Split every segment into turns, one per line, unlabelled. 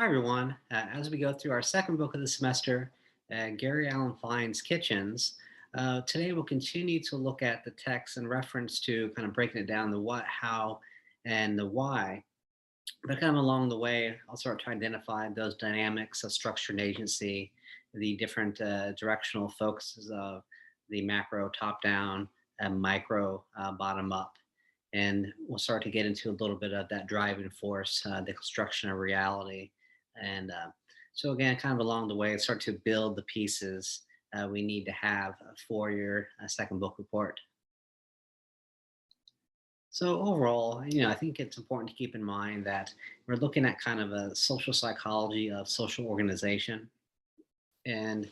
Hi, everyone. As we go through our second book of the semester, Gary Allen Fine's Kitchens, today we'll continue to look at the text in reference to kind of breaking it down the what, how, and the why. But kind of along the way, I'll start to identify those dynamics of structure and agency, the different directional focuses of the macro top down and micro bottom up. And we'll start to get into a little bit of that driving force, the construction of reality. And so, again, kind of along the way, start to build the pieces we need to have for your second book report. So overall, I think it's important to keep in mind that we're looking at kind of a social psychology of social organization and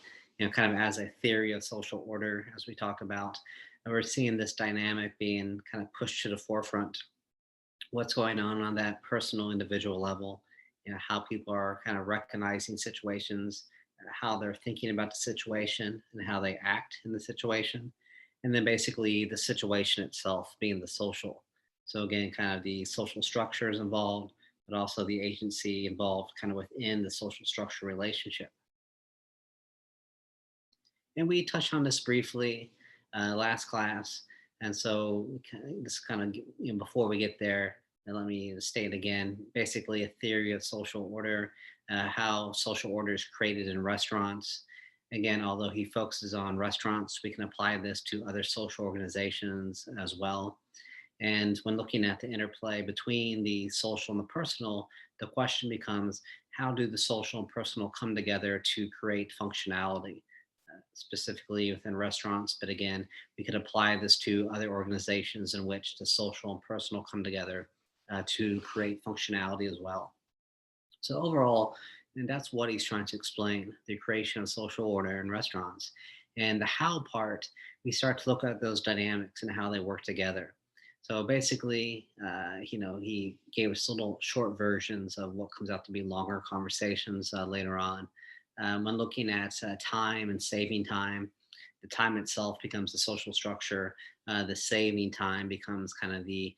kind of as a theory of social order as we talk about. And we're seeing this dynamic being kind of pushed to the forefront. What's going on that personal individual level, how people are kind of recognizing situations, how they're thinking about the situation and how they act in the situation, and then basically the situation itself being the social. So again, kind of the social structures involved, but also the agency involved kind of within the social structure relationship. And we touched on this briefly last class. And so this kind of, before we get there, let me state again, basically a theory of social order, how social order is created in restaurants. Again, although he focuses on restaurants, we can apply this to other social organizations as well. And when looking at the interplay between the social and the personal, the question becomes, how do the social and personal come together to create functionality? Specifically within restaurants, but again, we could apply this to other organizations in which the social and personal come together to create functionality as well. So overall, and that's what he's trying to explain, the creation of social order in restaurants. And the how part, we start to look at those dynamics and how they work together. So basically, he gave us little short versions of what comes out to be longer conversations later on. When looking at time and saving time, the time itself becomes the social structure. The saving time becomes kind of the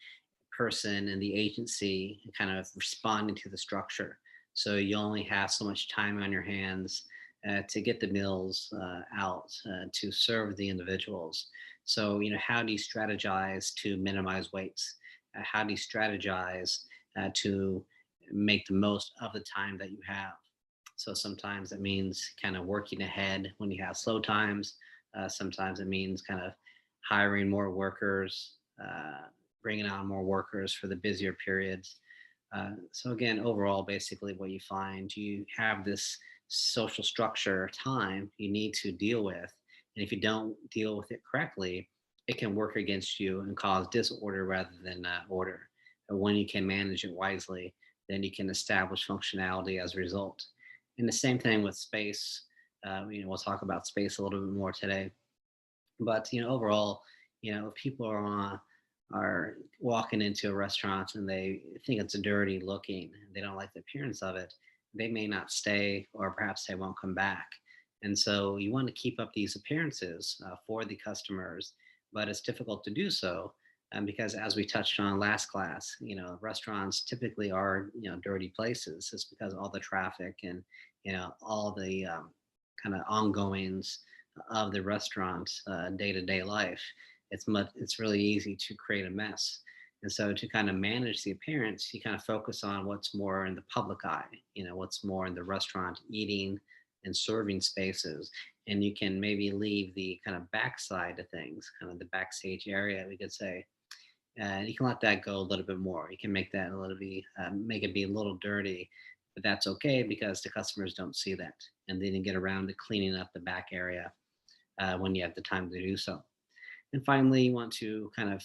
person and the agency kind of responding to the structure. So you only have so much time on your hands to get the meals out to serve the individuals. So, how do you strategize to minimize waste? How do you strategize to make the most of the time that you have? So sometimes it means kind of working ahead when you have slow times. Sometimes it means kind of hiring more workers, bringing on more workers for the busier periods. So again, overall, basically what you find, you have this social structure time you need to deal with. And if you don't deal with it correctly, it can work against you and cause disorder rather than order. And when you can manage it wisely, then you can establish functionality as a result. And the same thing with space. We'll talk about space a little bit more today. But overall, if people are walking into a restaurant and they think it's dirty looking, they don't like the appearance of it, they may not stay, or perhaps they won't come back. And so you want to keep up these appearances for the customers, but it's difficult to do so. Because as we touched on last class, restaurants typically are, dirty places. It's because all the traffic and, all the kind of ongoings of the restaurant day-to-day life. It's really easy to create a mess. And so to kind of manage the appearance, you kind of focus on what's more in the public eye, what's more in the restaurant eating and serving spaces. And you can maybe leave the kind of backside of things, kind of the backstage area, we could say. And you can let that go a little bit more. You can make that a little bit, make it be a little dirty, but that's okay because the customers don't see that. And then you get around to cleaning up the back area when you have the time to do so. And finally, you want to kind of,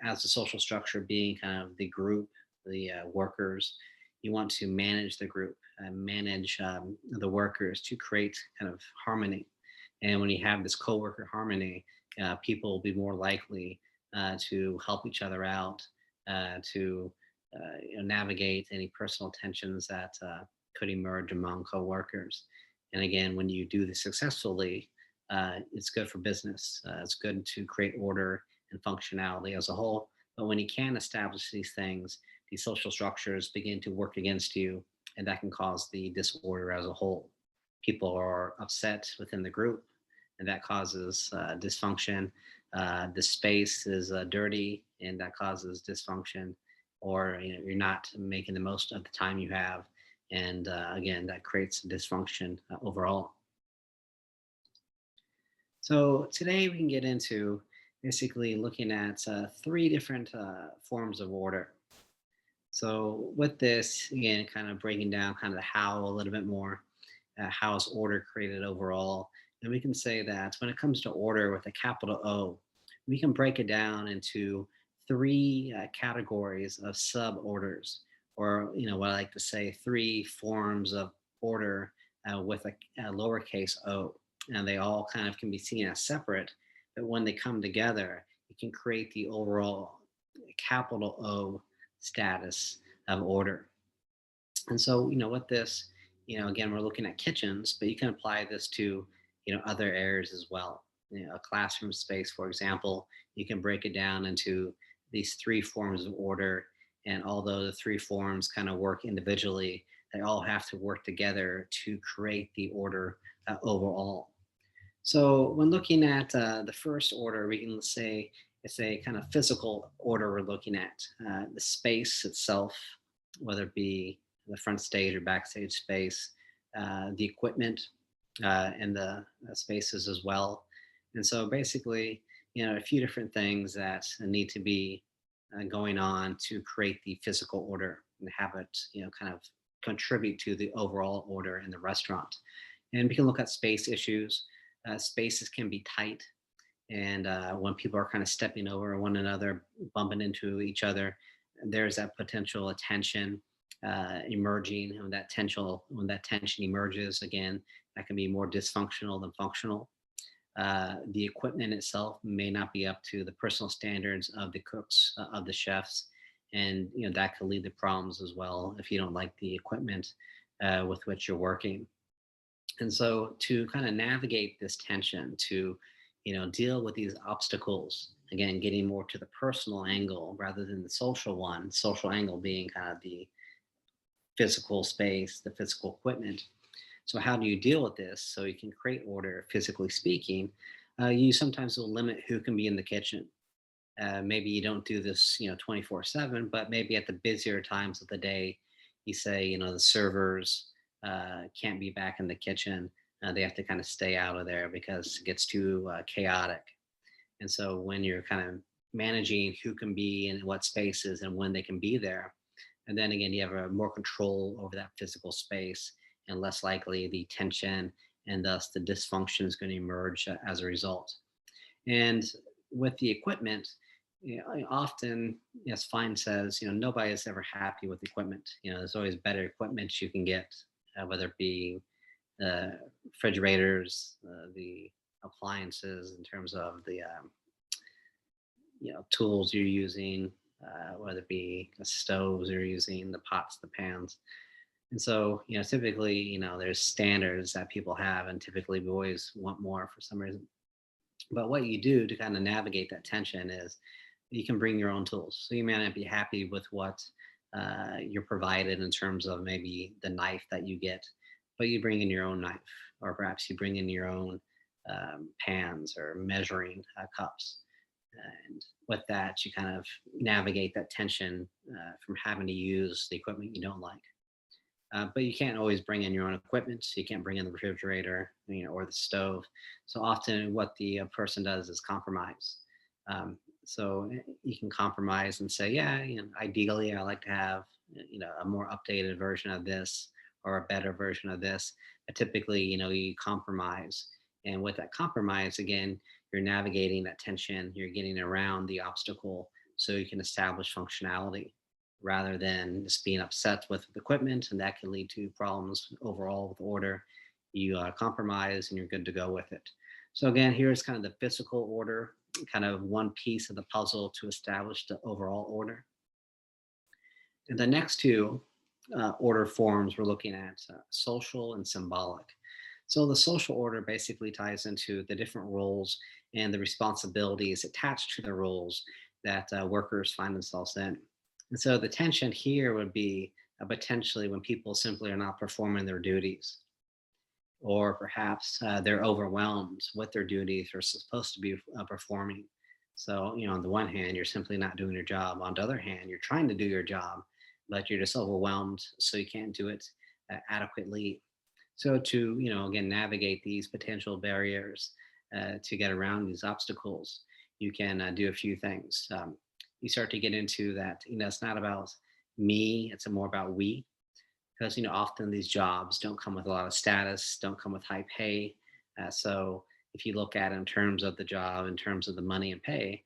as the social structure being kind of the group, the workers, you want to manage the group, manage the workers to create kind of harmony. And when you have this co-worker harmony, people will be more likely to help each other out, to navigate any personal tensions that could emerge among coworkers. And again, when you do this successfully, it's good for business. It's good to create order and functionality as a whole. But when you can establish these things, these social structures begin to work against you, and that can cause the disorder as a whole. People are upset within the group, and that causes dysfunction. The space is dirty, and that causes dysfunction. Or you're not making the most of the time you have, and again, that creates dysfunction overall. So today we can get into basically looking at three different forms of order. So with this, again, kind of breaking down kind of the how a little bit more, how is order created overall? And we can say that when it comes to order with a capital O, we can break it down into three categories of suborders, or what I like to say, three forms of order with a lowercase o. And they all kind of can be seen as separate, but when they come together, it can create the overall capital O status of order. And so, with this, again, we're looking at kitchens, but you can apply this to, other areas as well. A classroom space, for example, you can break it down into these three forms of order. And although the three forms kind of work individually, they all have to work together to create the order overall. So when looking at the first order, we can say it's a kind of physical order we're looking at. The space itself, whether it be the front stage or backstage space, the equipment, and the spaces as well. And so basically, a few different things that need to be going on to create the physical order and have it, kind of contribute to the overall order in the restaurant. And we can look at space issues. Spaces can be tight, and when people are kind of stepping over one another, bumping into each other, there's that potential tension emerging. And when that tension emerges, again, that can be more dysfunctional than functional. The equipment itself may not be up to the personal standards of the cooks, of the chefs, and that could lead to problems as well if you don't like the equipment with which you're working. And so to kind of navigate this tension, to deal with these obstacles, again, getting more to the personal angle rather than the social one, social angle being kind of the physical space, the physical equipment. So how do you deal with this so you can create order, physically speaking? You sometimes will limit who can be in the kitchen. Maybe you don't do this 24/7, but maybe at the busier times of the day, you say the servers can't be back in the kitchen. They have to kind of stay out of there because it gets too chaotic. And so when you're kind of managing who can be in what spaces and when they can be there, and then again, you have more control over that physical space, and less likely the tension and thus the dysfunction is going to emerge as a result. And with the equipment, often, as Fine says, nobody is ever happy with equipment. There's always better equipment you can get, whether it be refrigerators, the appliances in terms of the tools you're using, whether it be the stoves you're using, the pots, the pans. And so, typically, there's standards that people have, and typically we always want more for some reason. But what you do to kind of navigate that tension is you can bring your own tools. So you may not be happy with what you're provided in terms of maybe the knife that you get, but you bring in your own knife, or perhaps you bring in your own pans or measuring cups. And with that, you kind of navigate that tension from having to use the equipment you don't like. But you can't always bring in your own equipment. So you can't bring in the refrigerator, or the stove. So often, what the person does is compromise. You can compromise and say, yeah, ideally, I like to have a more updated version of this or a better version of this. But typically, you compromise, and with that compromise, again, you're navigating that tension. You're getting around the obstacle so you can establish functionality rather than just being upset with the equipment, and that can lead to problems overall with order. You compromise and you're good to go with it. So again, here's kind of the physical order, kind of one piece of the puzzle to establish the overall order. And the next two order forms we're looking at, social and symbolic. So the social order basically ties into the different roles and the responsibilities attached to the roles that workers find themselves in. And so the tension here would be potentially when people simply are not performing their duties, or perhaps they're overwhelmed with their duties they're supposed to be performing. So, on the one hand, you're simply not doing your job. On the other hand, you're trying to do your job, but you're just overwhelmed, so you can't do it adequately. So, to, again, navigate these potential barriers, to get around these obstacles, you can do a few things. You start to get into that, it's not about me, it's more about we, because often these jobs don't come with a lot of status, don't come with high pay. So if you look at it in terms of the job, in terms of the money and pay,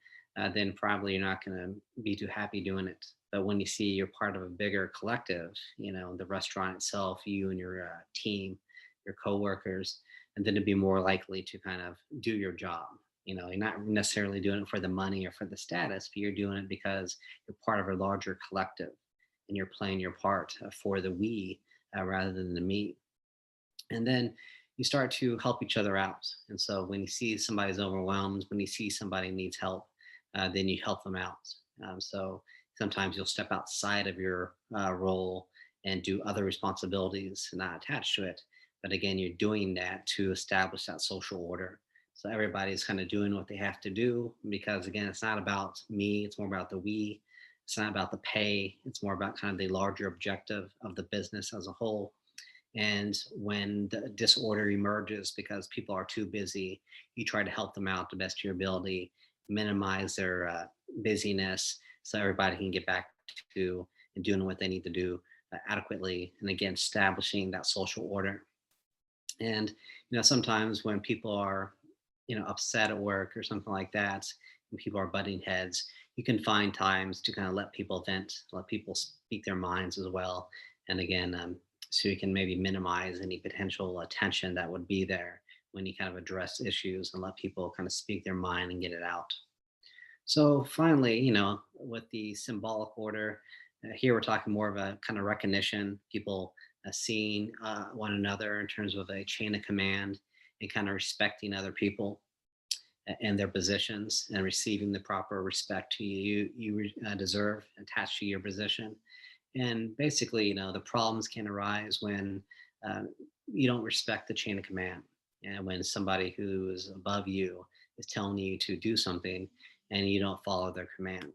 then probably you're not going to be too happy doing it. But when you see you're part of a bigger collective, the restaurant itself, you and your team, your coworkers, and then to be more likely to kind of do your job. You're not necessarily doing it for the money or for the status, but you're doing it because you're part of a larger collective and you're playing your part for the we, rather than the me. And then you start to help each other out. And so when you see somebody's overwhelmed, when you see somebody needs help, then you help them out. So sometimes you'll step outside of your role and do other responsibilities not attached to it. But again, you're doing that to establish that social order. So everybody's kind of doing what they have to do, because again, it's not about me, it's more about the we. It's not about the pay, it's more about kind of the larger objective of the business as a whole. And when the disorder emerges because people are too busy, you try to help them out the best of your ability, minimize their busyness so everybody can get back to and doing what they need to do adequately. And again, establishing that social order. And sometimes when people are upset at work or something like that, and people are butting heads, you can find times to kind of let people vent, let people speak their minds as well. And again, so you can maybe minimize any potential tension that would be there when you kind of address issues and let people kind of speak their mind and get it out. So finally, with the symbolic order, here we're talking more of a kind of recognition, people seeing one another in terms of a chain of command and kind of respecting other people and their positions and receiving the proper respect to you deserve attached to your position. And basically, the problems can arise when uh, you don't respect the chain of command, and when somebody who is above you is telling you to do something and you don't follow their command.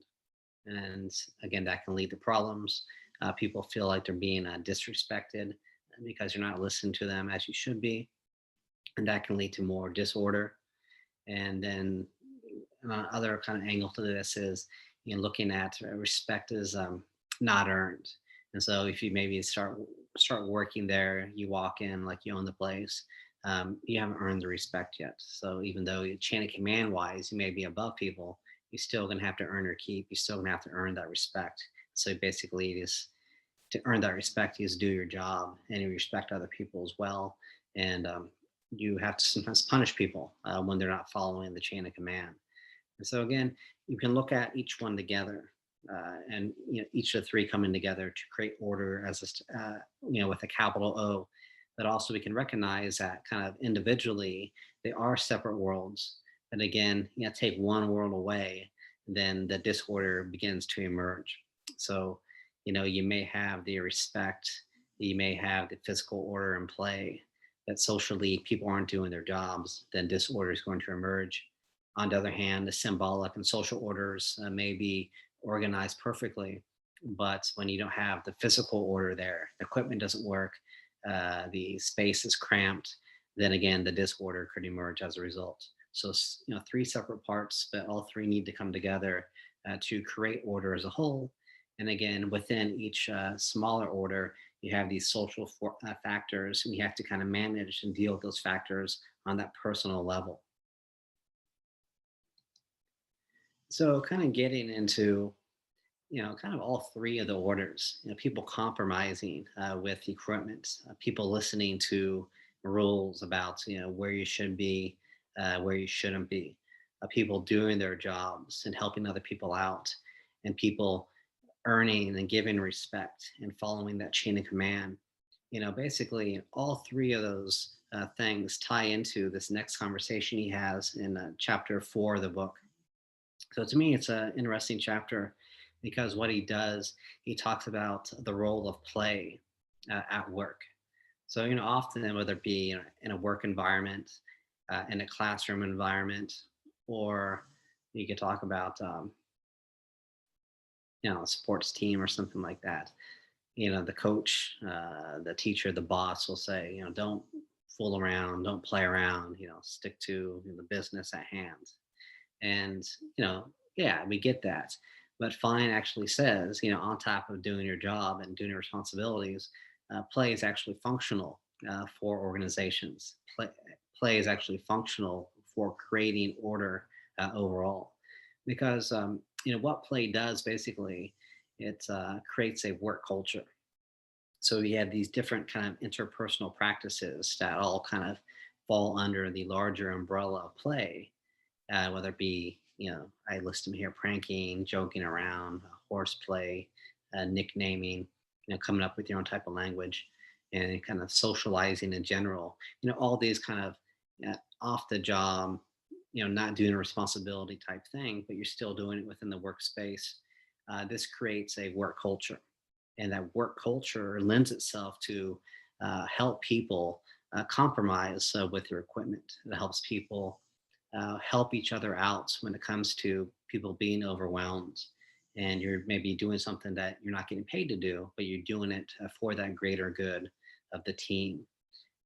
And again, that can lead to problems. People feel like they're being disrespected because you're not listening to them as you should be, and that can lead to more disorder. And then other kind of angle to this is, looking at respect is not earned. And so if you maybe start working there, you walk in like you own the place, you haven't earned the respect yet. So even though chain of command wise you may be above people, you're still going to have to earn your keep. You're still going to have to earn that respect. So basically, it is to earn that respect, you just do your job and you respect other people as well. And you have to sometimes punish people when they're not following the chain of command. And so again, you can look at each one together, and each of the three coming together to create order as with a capital O. But also we can recognize that kind of individually they are separate worlds. But again, take one world away, then the disorder begins to emerge. So you may have the respect, you may have the physical order in play, that socially people aren't doing their jobs, then disorder is going to emerge. On the other hand, the symbolic and social orders may be organized perfectly, but when you don't have the physical order there, the equipment doesn't work, the space is cramped, then again, the disorder could emerge as a result. So, three separate parts, but all three need to come together to create order as a whole. And again, within each smaller order, you have these social factors, and you have to kind of manage and deal with those factors on that personal level. So, kind of getting into kind of all three of the orders. People compromising with equipment, people listening to rules about where you should be, where you shouldn't be, people doing their jobs and helping other people out, and people earning and giving respect and following that chain of command. Basically, all three of those things tie into this next conversation he has in chapter 4 of the book. So to me, it's an interesting chapter because what he does, he talks about the role of play at work. So, often whether it be in a work environment, in a classroom environment, or you could talk about, a sports team or something like that. The coach, the teacher, the boss will say, don't fool around, don't play around, stick to the business at hand. And, yeah, we get that. But Fine actually says, on top of doing your job and doing your responsibilities, play is actually functional for organizations. Play is actually functional for creating order overall. Because, what play does basically, it creates a work culture. So you have these different kind of interpersonal practices that all kind of fall under the larger umbrella of play, whether it be, I list them here: pranking, joking around, horseplay, nicknaming, coming up with your own type of language, and kind of socializing in general. All these kind of off the job, not doing a responsibility type thing, but you're still doing it within the workspace. This creates a work culture, and that work culture lends itself to help people compromise with your equipment. It helps people help each other out when it comes to people being overwhelmed, and you're maybe doing something that you're not getting paid to do, but you're doing it for that greater good of the team.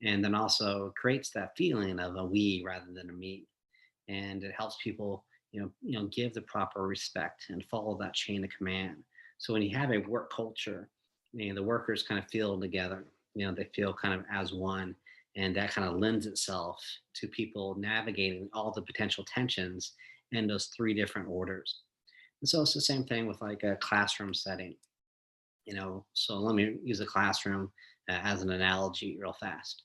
And then also creates that feeling of a we rather than a me, and it helps people give the proper respect and follow that chain of command. So when you have a work culture, the workers kind of feel together. They feel kind of as one, and that kind of lends itself to people navigating all the potential tensions in those three different orders. And so it's the same thing with like a classroom setting. So let me use a classroom as an analogy real fast.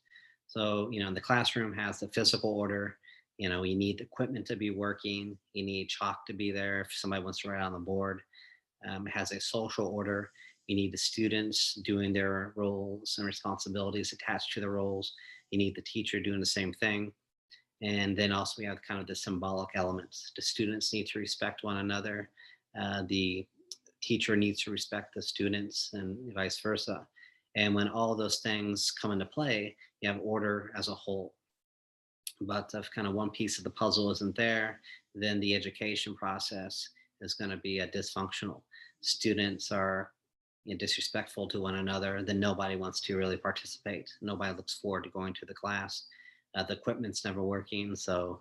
So the classroom has the physical order. You need equipment to be working, you need chalk to be there if somebody wants to write on the board. It has a social order. You need the students doing their roles and responsibilities attached to the roles. You need the teacher doing the same thing. And then also we have kind of the symbolic elements. The students need to respect one another. The teacher needs to respect the students, and vice versa. And when all those things come into play, you have order as a whole. But if kind of one piece of the puzzle isn't there, then the education process is going to be dysfunctional. Students are disrespectful to one another, then nobody wants to really participate. Nobody looks forward to going to the class. The equipment's never working, so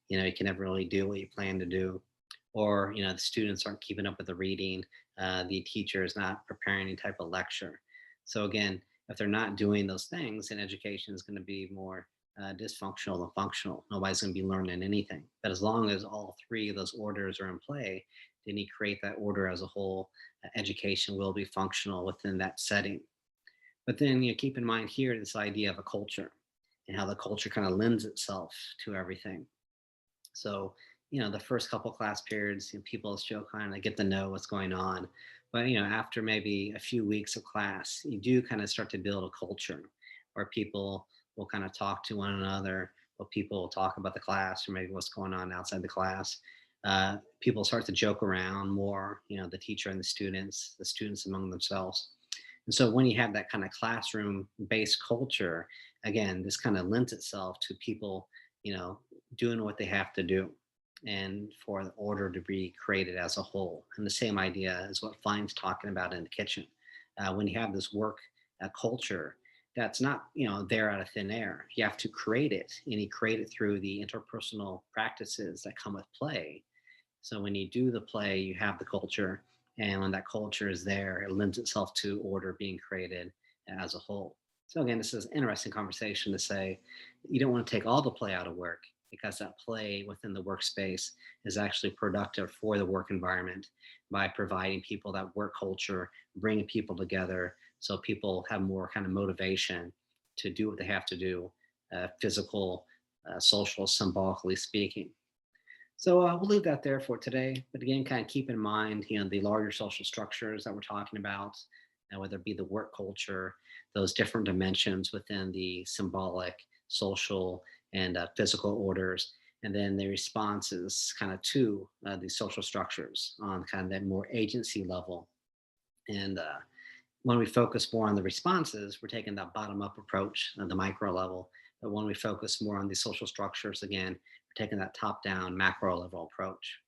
you can never really do what you plan to do. Or the students aren't keeping up with the reading. The teacher is not preparing any type of lecture. So again, if they're not doing those things, then education is going to be more dysfunctional than functional. Nobody's going to be learning anything. But as long as all three of those orders are in play, then you create that order as a whole. Education will be functional within that setting. But then keep in mind here this idea of a culture and how the culture kind of lends itself to everything. So, the first couple class periods, people still kind of get to know what's going on. But, after maybe a few weeks of class, you do kind of start to build a culture where people will kind of talk to one another, or people will talk about the class or maybe what's going on outside the class. People start to joke around more, the teacher and the students among themselves. And so when you have that kind of classroom based culture, again, this kind of lends itself to people, doing what they have to do and for the order to be created as a whole. And the same idea is what Fine's talking about in the kitchen. When you have this work culture, that's not there out of thin air. You have to create it, and you create it through the interpersonal practices that come with play. So when you do the play, you have the culture, and when that culture is there, it lends itself to order being created as a whole. So again, this is an interesting conversation to say you don't want to take all the play out of work, because that play within the workspace is actually productive for the work environment by providing people that work culture, bringing people together so people have more kind of motivation to do what they have to do, physical, social, symbolically speaking. So we'll leave that there for today. But again, kind of keep in mind, the larger social structures that we're talking about, and whether it be the work culture, those different dimensions within the symbolic, social, and physical orders. and then the response is kind of to these social structures on kind of that more agency level. And when we focus more on the responses, we're taking that bottom up approach at the micro level. But when we focus more on the social structures, again, we're taking that top down macro level approach.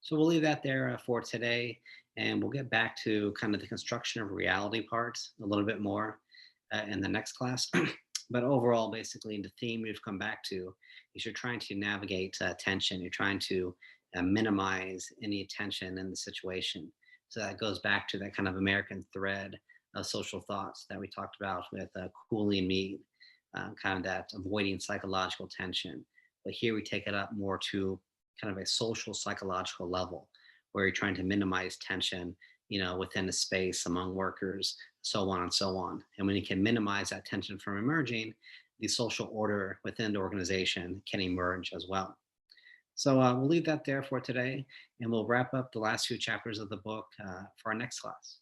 So we'll leave that there for today, and we'll get back to kind of the construction of reality parts a little bit more in the next class. But overall, basically, the theme we've come back to is you're trying to navigate tension. You're trying to minimize any tension in the situation. So that goes back to that kind of American thread of social thoughts that we talked about with Cooley and Mead, kind of that avoiding psychological tension. But here we take it up more to kind of a social psychological level where you're trying to minimize tension, within the space among workers, so on and so on. And when you can minimize that tension from emerging, the social order within the organization can emerge as well. So we'll leave that there for today, and we'll wrap up the last few chapters of the book for our next class.